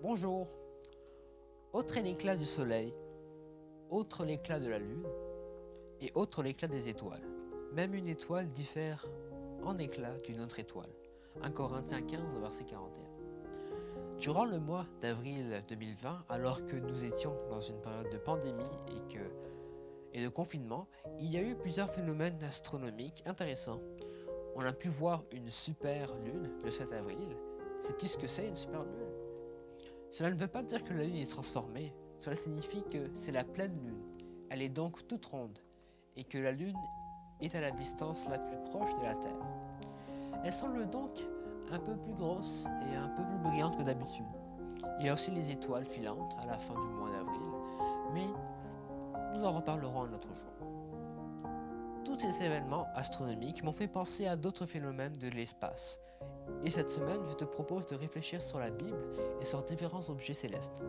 Bonjour. Autre est l'éclat du soleil, autre l'éclat de la lune, et autre l'éclat des étoiles. Même une étoile diffère en éclat d'une autre étoile. 1 Corinthiens 15, verset 41. Durant le mois d'avril 2020, alors que nous étions dans une période de pandémie et de confinement, il y a eu plusieurs phénomènes astronomiques intéressants. On a pu voir une super lune le 7 avril. Sais-tu ce que c'est une super lune? Cela ne veut pas dire que la lune est transformée, cela signifie que c'est la pleine lune. Elle est donc toute ronde et que la lune est à la distance la plus proche de la Terre. Elle semble donc un peu plus grosse et un peu plus brillante que d'habitude. Il y a aussi les étoiles filantes à la fin du mois d'avril, mais nous en reparlerons un autre jour. Tous ces événements astronomiques m'ont fait penser à d'autres phénomènes de l'espace. Et cette semaine, je te propose de réfléchir sur la Bible et sur différents objets célestes.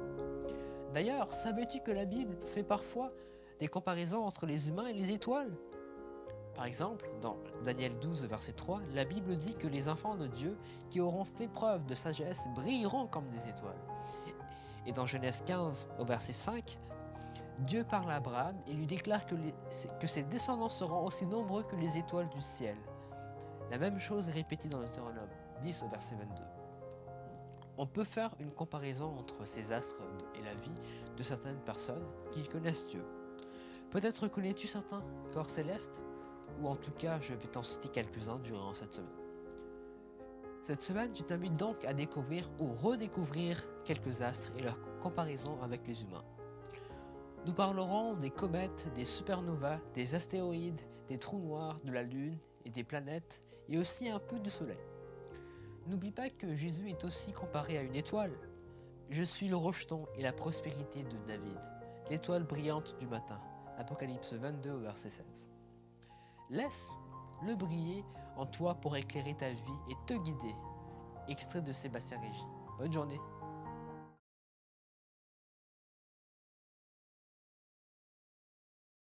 D'ailleurs, savais-tu que la Bible fait parfois des comparaisons entre les humains et les étoiles? Par exemple, dans Daniel 12, verset 3, la Bible dit que les enfants de Dieu qui auront fait preuve de sagesse brilleront comme des étoiles. Et dans Genèse 15, au verset 5, Dieu parle à Abraham et lui déclare que ses descendants seront aussi nombreux que les étoiles du ciel. La même chose est répétée dans Deutéronome 10 au verset 22. On peut faire une comparaison entre ces astres et la vie de certaines personnes qui connaissent Dieu. Peut-être connais-tu certains corps célestes, ou en tout cas je vais t'en citer quelques-uns durant cette semaine. Cette semaine, je t'invite donc à découvrir ou redécouvrir quelques astres et leur comparaison avec les humains. Nous parlerons des comètes, des supernovas, des astéroïdes, des trous noirs, de la Lune et des planètes, et aussi un peu du Soleil. N'oublie pas que Jésus est aussi comparé à une étoile. Je suis le rejeton et la prospérité de David, l'étoile brillante du matin. Apocalypse 22 au verset 16. Laisse-le briller en toi pour éclairer ta vie et te guider. Extrait de Sébastien Régis. Bonne journée.